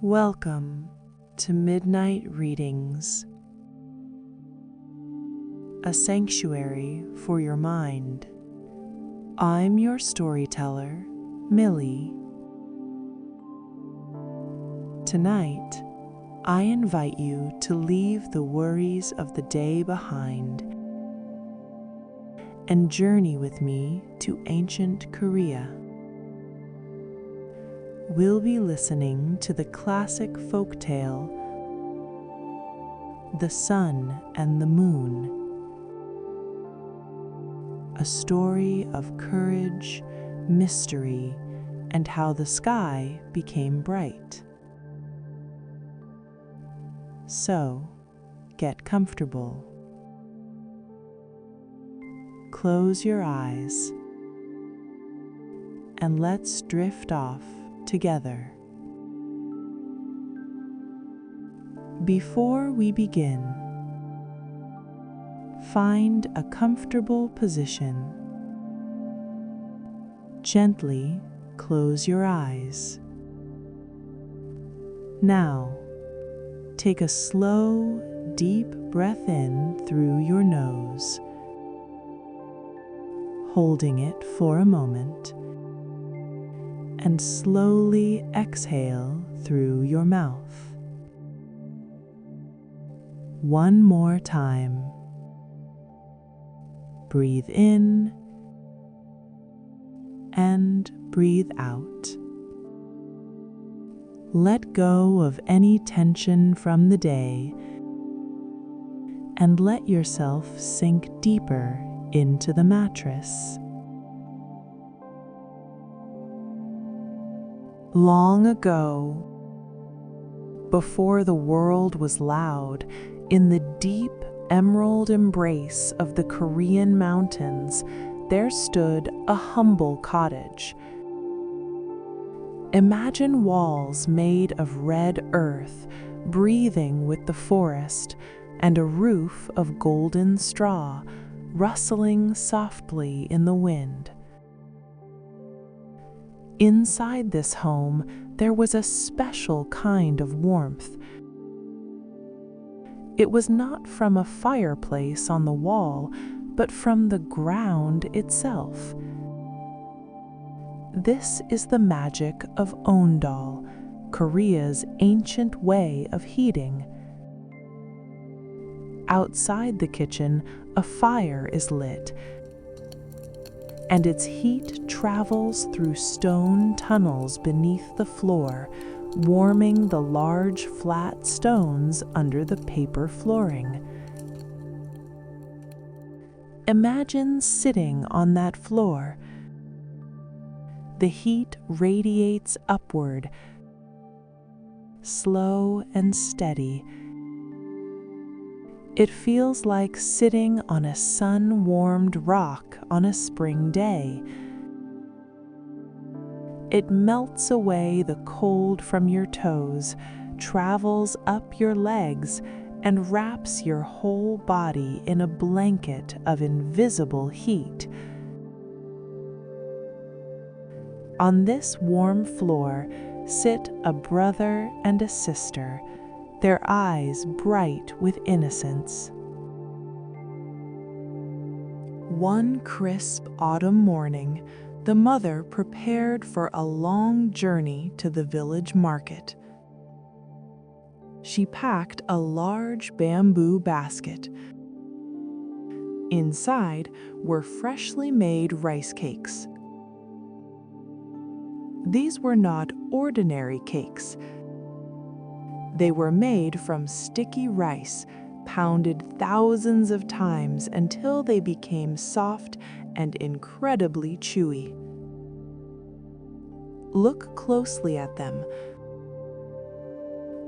Welcome to Midnight Readings, a sanctuary for your mind. I'm your storyteller, Millie. Tonight, I invite you to leave the worries of the day behind and journey with me to ancient Korea. We'll be listening to the classic folktale, The Sun and the Moon, a story of courage, mystery, and how the sky became bright. So, get comfortable. Close your eyes, and let's drift off together. Before we begin, find a comfortable position. Gently close your eyes. Now, take a slow, deep breath in through your nose, holding it for a moment, and slowly exhale through your mouth. One more time. Breathe in and breathe out. Let go of any tension from the day and let yourself sink deeper into the mattress. Long ago, before the world was loud, in the deep emerald embrace of the Korean mountains, there stood a humble cottage. Imagine walls made of red earth, breathing with the forest, and a roof of golden straw, rustling softly in the wind. Inside this home, there was a special kind of warmth. It was not from a fireplace on the wall, but from the ground itself. This is the magic of ondol, Korea's ancient way of heating. Outside the kitchen, a fire is lit, and its heat travels through stone tunnels beneath the floor, warming the large flat stones under the paper flooring. Imagine sitting on that floor. The heat radiates upward, slow and steady. It feels like sitting on a sun-warmed rock on a spring day. It melts away the cold from your toes, travels up your legs, and wraps your whole body in a blanket of invisible heat. On this warm floor sit a brother and a sister, their eyes bright with innocence. One crisp autumn morning, the mother prepared for a long journey to the village market. She packed a large bamboo basket. Inside were freshly made rice cakes. These were not ordinary cakes. They were made from sticky rice, pounded thousands of times until they became soft and incredibly chewy. Look closely at them.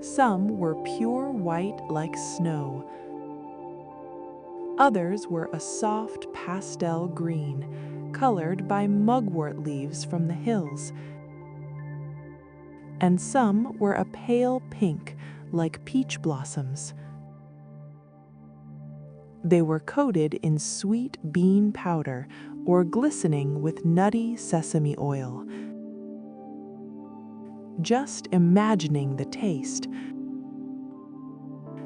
Some were pure white like snow. Others were a soft pastel green, colored by mugwort leaves from the hills. And some were a pale pink, like peach blossoms. They were coated in sweet bean powder or glistening with nutty sesame oil. just imagining the taste.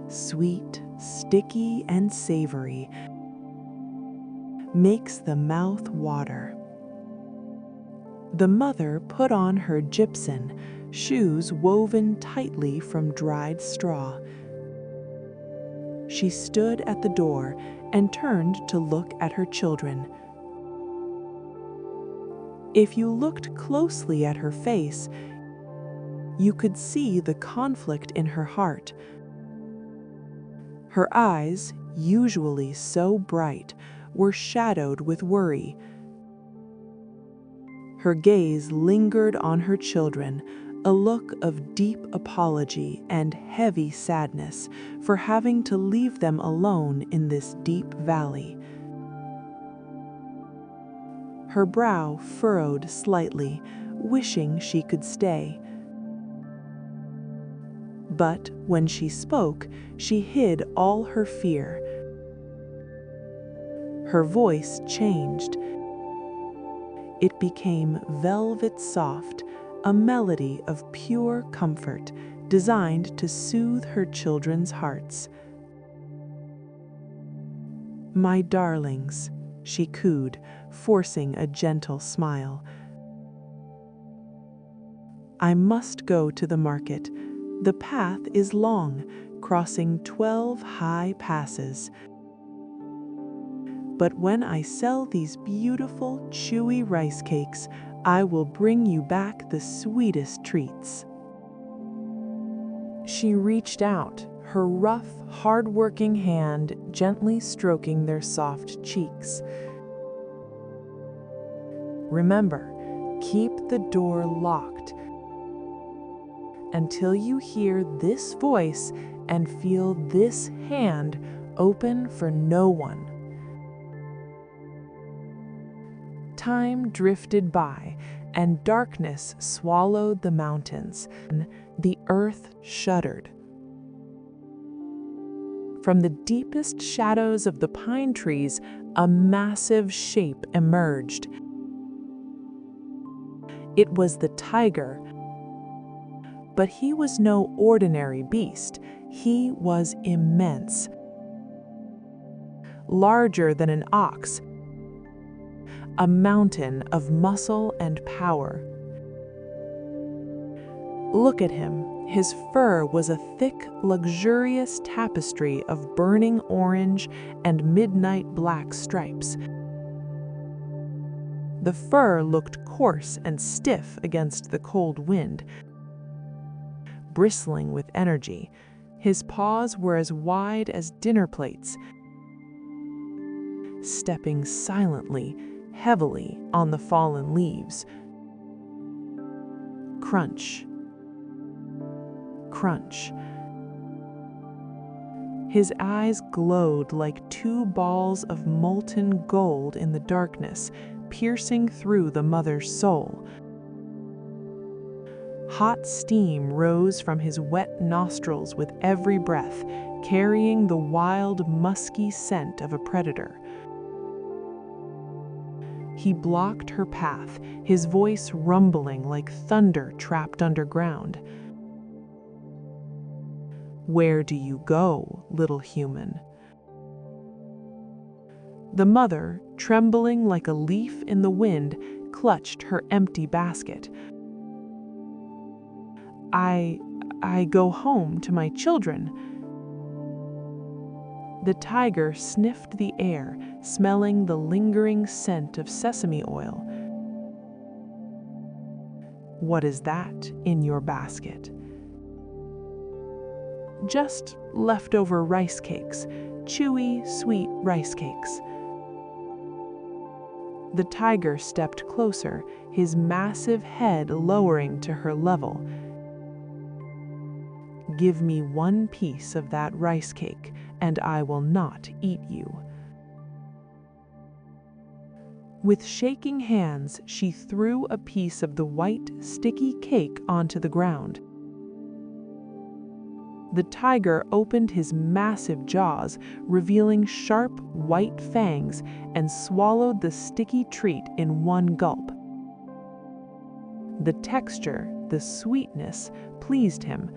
Sweet, sticky, and savory, makes the mouth water. The mother put on her gypsum, shoes woven tightly from dried straw. She stood at the door and turned to look at her children. If you looked closely at her face, you could see the conflict in her heart. Her eyes, usually so bright, were shadowed with worry. Her gaze lingered on her children, a look of deep apology and heavy sadness for having to leave them alone in this deep valley. Her brow furrowed slightly, wishing she could stay. But when she spoke, she hid all her fear. Her voice changed. It became velvet soft, a melody of pure comfort, designed to soothe her children's hearts. "My darlings," she cooed, forcing a gentle smile. "I must go to the market. The path is long, crossing 12 high passes. But when I sell these beautiful, chewy rice cakes, I will bring you back the sweetest treats." She reached out, her rough, hard-working hand gently stroking their soft cheeks. "Remember, keep the door locked until you hear this voice and feel this hand open for no one." Time drifted by, and darkness swallowed the mountains. The earth shuddered. From the deepest shadows of the pine trees, a massive shape emerged. It was the tiger. But he was no ordinary beast. He was immense. Larger than an ox, a mountain of muscle and power. Look at him. His fur was a thick, luxurious tapestry of burning orange and midnight black stripes. The fur looked coarse and stiff against the cold wind, bristling with energy. His paws were as wide as dinner plates, stepping silently, heavily on the fallen leaves. Crunch. Crunch. His eyes glowed like two balls of molten gold in the darkness, piercing through the mother's soul. Hot steam rose from his wet nostrils with every breath, carrying the wild, musky scent of a predator. He blocked her path, his voice rumbling like thunder trapped underground. "Where do you go, little human?" The mother, trembling like a leaf in the wind, clutched her empty basket. I go home to my children." The tiger sniffed the air, smelling the lingering scent of sesame oil. "What is that in your basket?" "Just leftover rice cakes, chewy, sweet rice cakes." The tiger stepped closer, his massive head lowering to her level. "Give me one piece of that rice cake, and I will not eat you." With shaking hands, she threw a piece of the white, sticky cake onto the ground. The tiger opened his massive jaws, revealing sharp, white fangs, and swallowed the sticky treat in one gulp. The texture, The sweetness pleased him.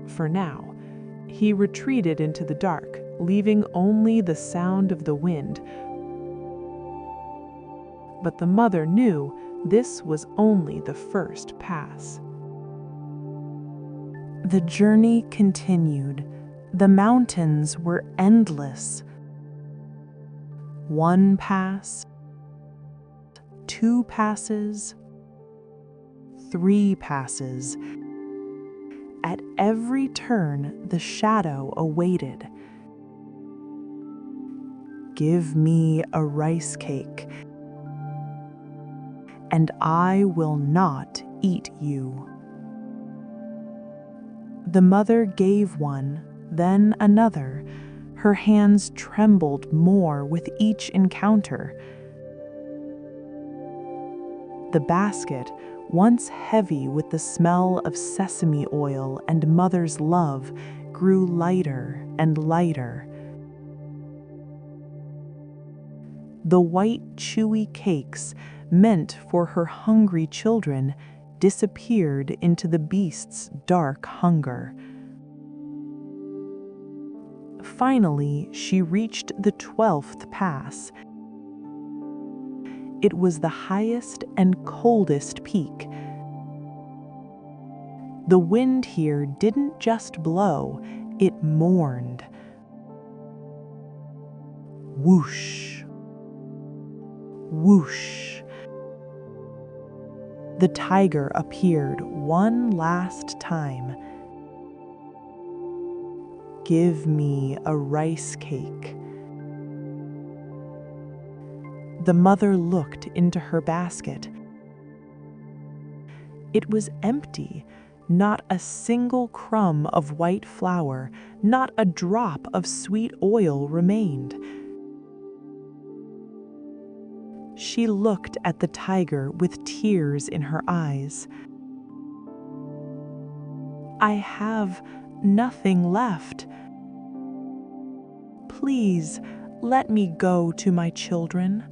For now, he retreated into the dark, leaving only the sound of the wind. But the mother knew this was only the first pass. The journey continued. The mountains were endless. One pass, 2 passes, 3 passes. At every turn, the shadow awaited. Give me a rice cake, and I will not eat you. The mother gave one, then another. Her hands trembled more with each encounter. The basket, once heavy with the smell of sesame oil and mother's love, grew lighter and lighter. The white, chewy cakes, meant for her hungry children, disappeared into the beast's dark hunger. Finally, she reached the 12th pass. It was the highest and coldest peak. The wind here didn't just blow, it mourned. Whoosh, whoosh. The tiger appeared one last time. Give me a rice cake. The mother looked into her basket. It was empty. Not a single crumb of white flour, not a drop of sweet oil remained. She looked at the tiger with tears in her eyes. I have nothing left. Please, let me go to my children.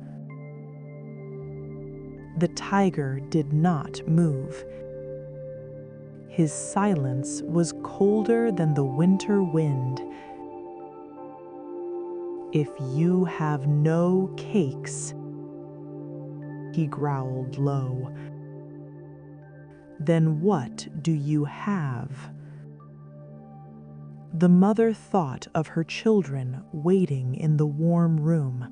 The tiger did not move. His silence was colder than the winter wind. If you have no cakes, he growled low, then what do you have? The mother thought of her children waiting in the warm room.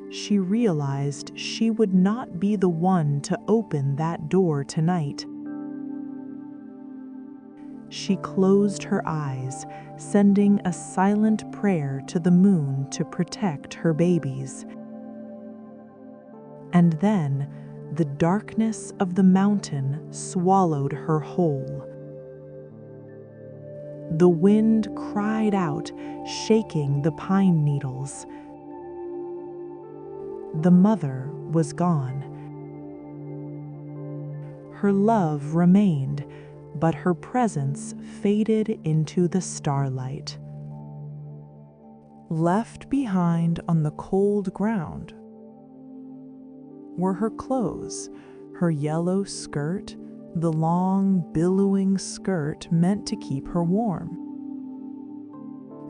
She realized she would not be the one to open that door tonight. She closed her eyes, sending a silent prayer to the moon to protect her babies. And then the darkness of the mountain swallowed her whole. The wind cried out, shaking the pine needles. The mother was gone. Her love remained, but her presence faded into the starlight. Left behind on the cold ground were her clothes, her yellow skirt, the long, billowing skirt meant to keep her warm,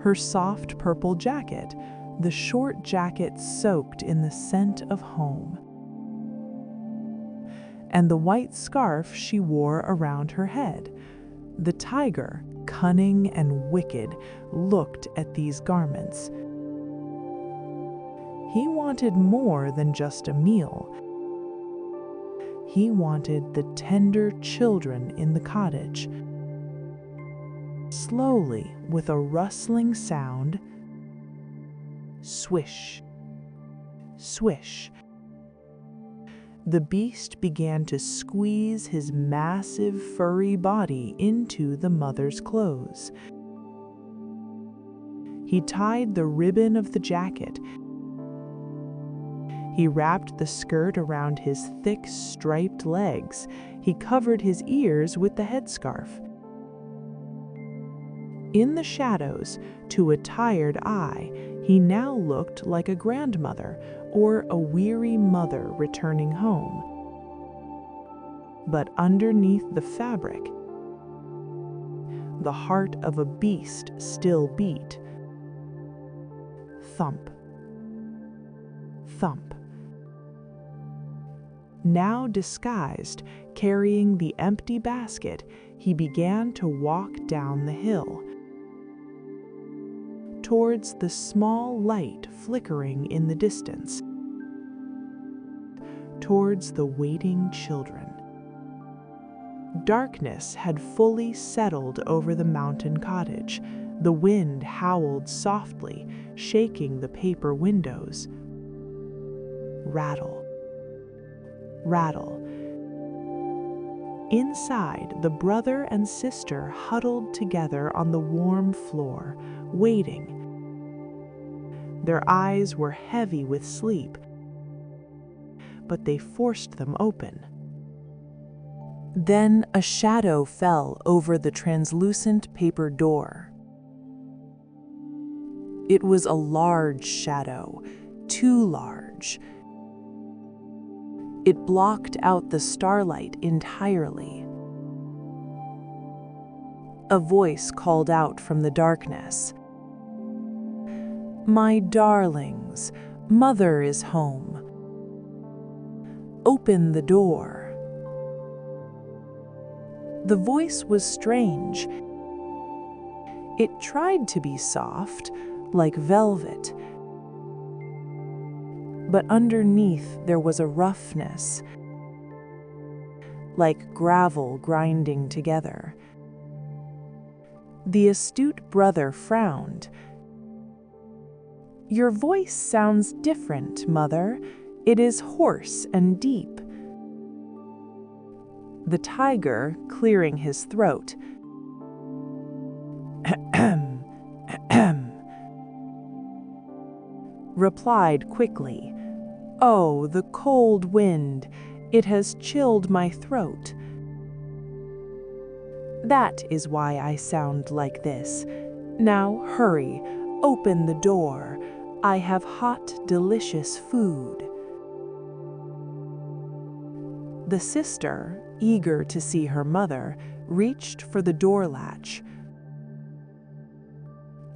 her soft purple jacket, the short jacket soaked in the scent of home, and the white scarf she wore around her head. The tiger, cunning and wicked, looked at these garments. He wanted more than just a meal. He wanted the tender children in the cottage. Slowly, with a rustling sound, swish, swish, the beast began to squeeze his massive furry body into the mother's clothes. He tied the ribbon of the jacket. He wrapped the skirt around his thick, striped legs. He covered his ears with the headscarf. In the shadows, to a tired eye, he now looked like a grandmother or a weary mother returning home. but underneath the fabric, the heart of a beast still beat. Thump, thump. Now disguised, carrying the empty basket, he began to walk down the hill, towards the small light flickering in the distance, towards the waiting children. Darkness had fully settled over the mountain cottage. The wind howled softly, shaking the paper windows. Rattle, rattle. Inside, the brother and sister huddled together on the warm floor, waiting. Their eyes were heavy with sleep, but they forced them open. Then a shadow fell over the translucent paper door. It was a large shadow, too large. It blocked out the starlight entirely. A voice called out from the darkness. "My darlings, Mother is home. Open the door." The voice was strange. It tried to be soft, like velvet, but underneath there was a roughness, like gravel grinding together. The astute brother frowned. "Your voice sounds different, Mother. It is hoarse and deep." The tiger, clearing his throat, "Ahem, ahem," replied quickly, "Oh, the cold wind, it has chilled my throat. That is why I sound like this. Now hurry, open the door. I have hot, delicious food." The sister, eager to see her mother, reached for the door latch.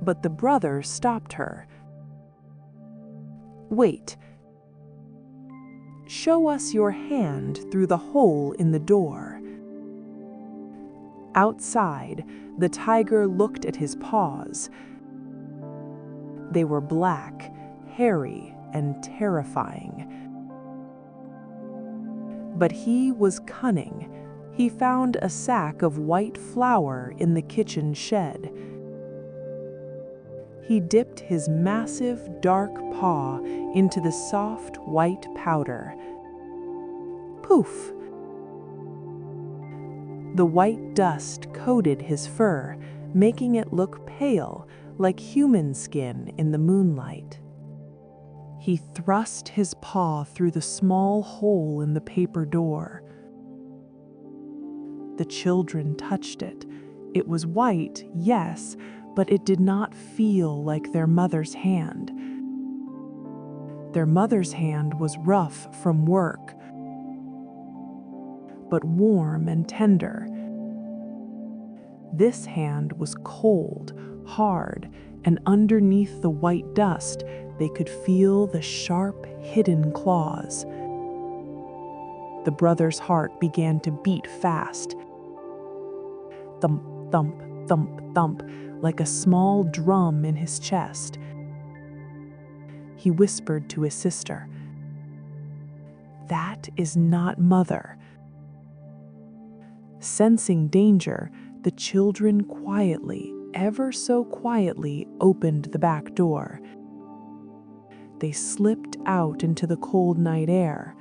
But the brother stopped her. "Wait. Show us your hand through the hole in the door." Outside, the tiger looked at his paws. They were black, hairy, and terrifying. But he was cunning. He found a sack of white flour in the kitchen shed. He dipped his massive, dark paw into the soft, white powder. Poof! The white dust coated his fur, making it look pale, like human skin in the moonlight. He thrust his paw through the small hole in the paper door. The children touched it. It was white, yes, but it did not feel like their mother's hand. Their mother's hand was rough from work, but warm and tender. This hand was cold, hard, and underneath the white dust, they could feel the sharp, hidden claws. The brother's heart began to beat fast. Thump, thump, thump, thump, like a small drum in his chest. He whispered to his sister, "That is not Mother." Sensing danger, the children quietly, ever so quietly, opened the back door. They slipped out into the cold night air.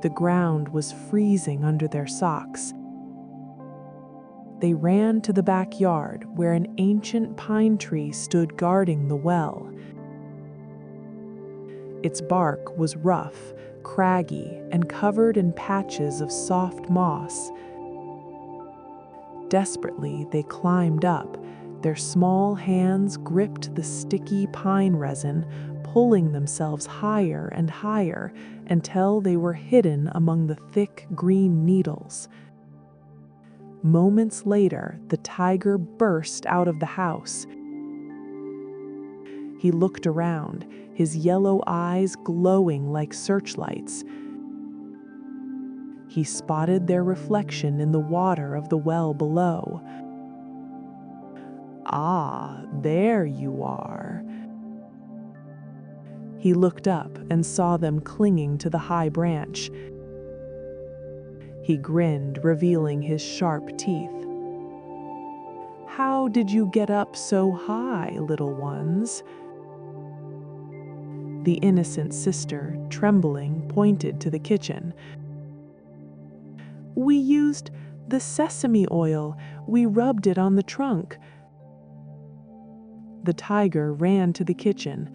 The ground was freezing under their socks. They ran to the backyard where an ancient pine tree stood guarding the well. Its bark was rough, craggy, and covered in patches of soft moss. Desperately, they climbed up. Their small hands gripped the sticky pine resin, pulling themselves higher and higher until they were hidden among the thick green needles. Moments later, the tiger burst out of the house. He looked around, his yellow eyes glowing like searchlights. He spotted their reflection in the water of the well below. "Ah, there you are." He looked up and saw them clinging to the high branch. He grinned, revealing his sharp teeth. "How did you get up so high, little ones?" The innocent sister, trembling, pointed to the kitchen. "We used the sesame oil. We rubbed it on the trunk." The tiger ran to the kitchen,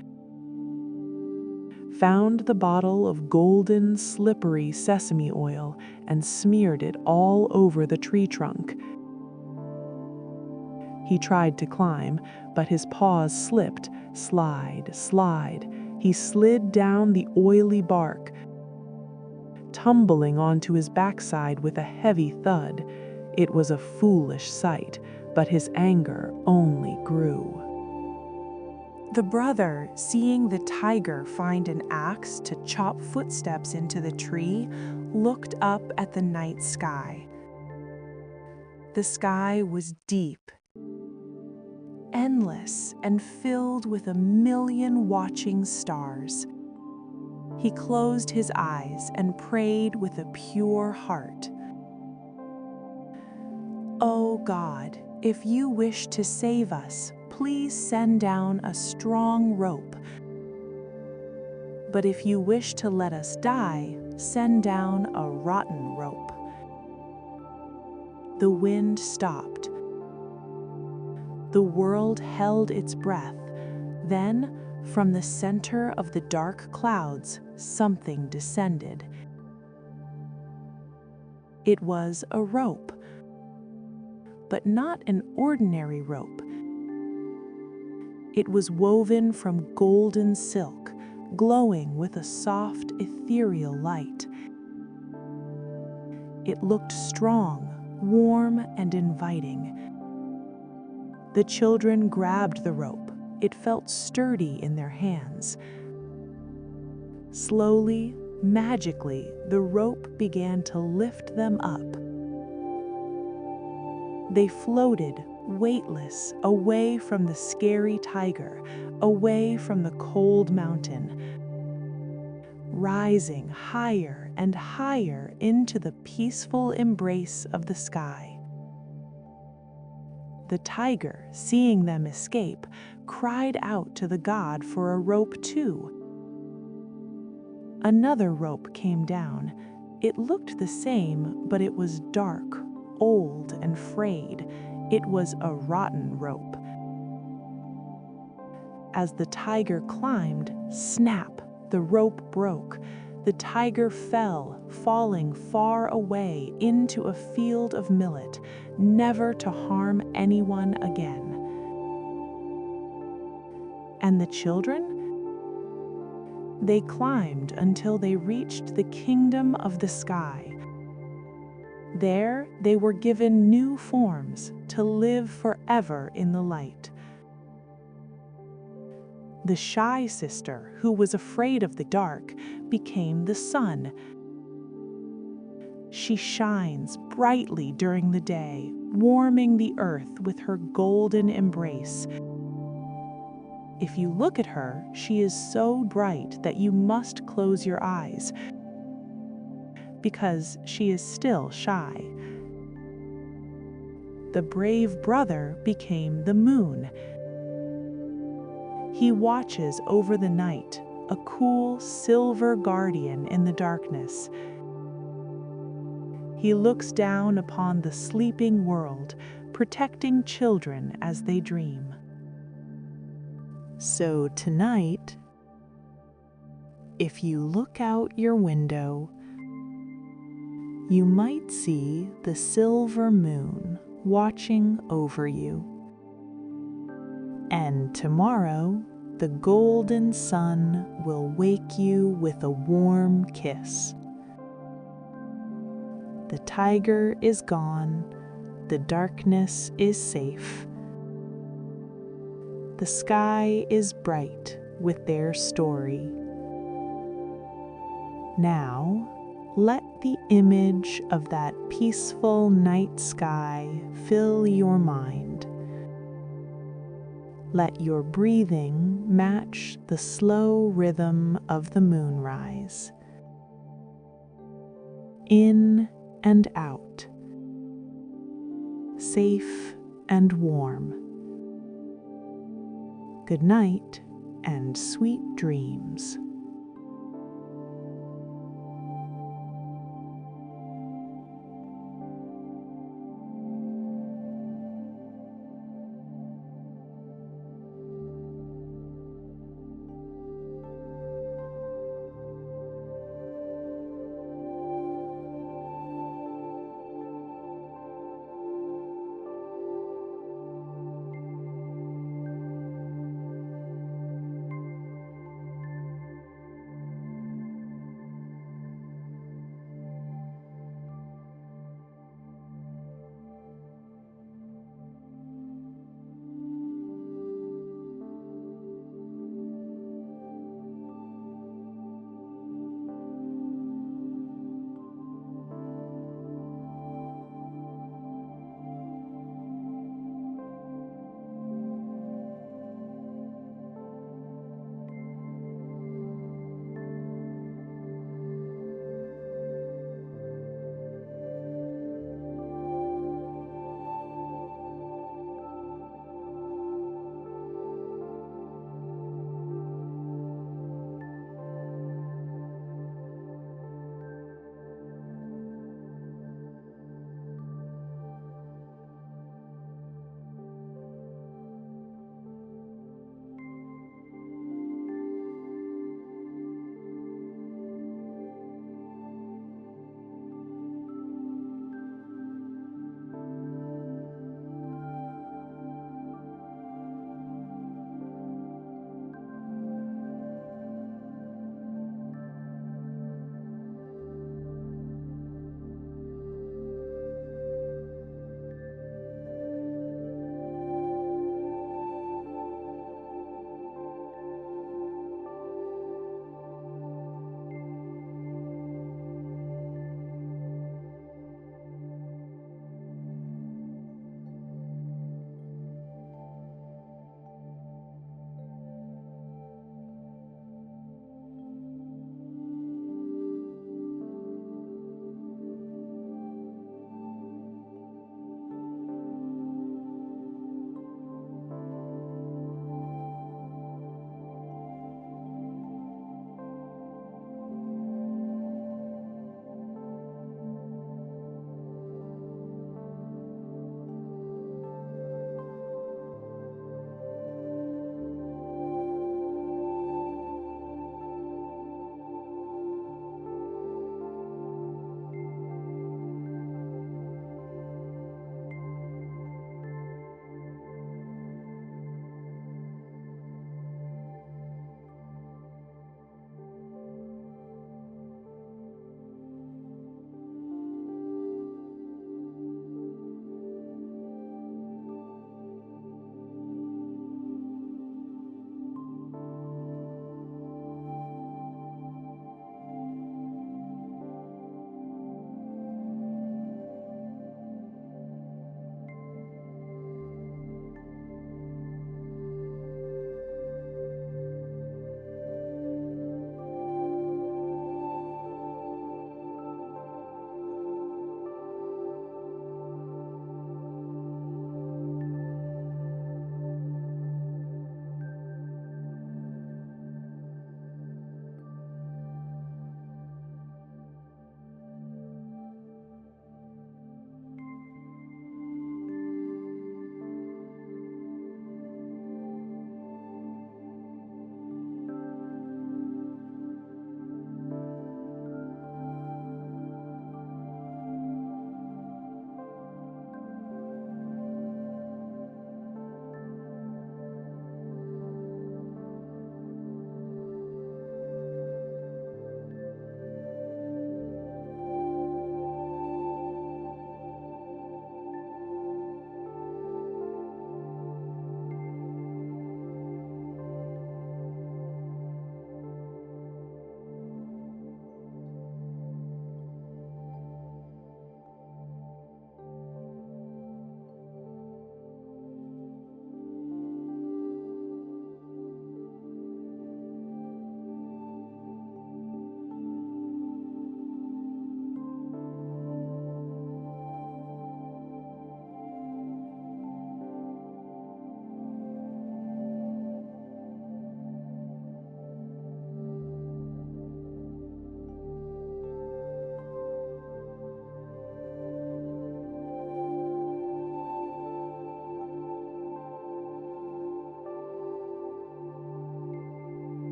found the bottle of golden, slippery sesame oil, and smeared it all over the tree trunk. He tried to climb, but his paws slipped. Slide, slide. He slid down the oily bark, tumbling onto his backside with a heavy thud. It was a foolish sight, but his anger only grew. The brother, seeing the tiger find an axe to chop footsteps into the tree, looked up at the night sky. The sky was deep, endless, and filled with a million watching stars. He closed his eyes and prayed with a pure heart. "Oh God, if you wish to save us, please send down a strong rope. But if you wish to let us die, send down a rotten rope." The wind stopped. The world held its breath. Then, from the center of the dark clouds, something descended. It was a rope, but not an ordinary rope. It was woven from golden silk, glowing with a soft, ethereal light. It looked strong, warm, and inviting. The children grabbed the rope. It felt sturdy in their hands. Slowly, magically, the rope began to lift them up. They floated, weightless, away from the scary tiger, away from the cold mountain, rising higher and higher into the peaceful embrace of the sky. The tiger, seeing them escape, cried out to the god for a rope too. Another rope came down. It looked the same, but it was dark, old, and frayed. It was a rotten rope. As the tiger climbed, snap, the rope broke. The tiger fell, falling far away into a field of millet, never to harm anyone again. And the children? They climbed until they reached the kingdom of the sky. There, they were given new forms to live forever in the light. The shy sister, who was afraid of the dark, became the sun. She shines brightly during the day, warming the earth with her golden embrace. If you look at her, she is so bright that you must close your eyes, because she is still shy. The brave brother became the moon. He watches over the night, a cool silver guardian in the darkness. He looks down upon the sleeping world, protecting children as they dream. So tonight, if you look out your window, you might see the silver moon watching over you. And tomorrow, the golden sun will wake you with a warm kiss. The tiger is gone, the darkness is safe. The sky is bright with their story. Now, let the image of that peaceful night sky fill your mind. Let your breathing match the slow rhythm of the moonrise. In and out, safe and warm. Good night and sweet dreams.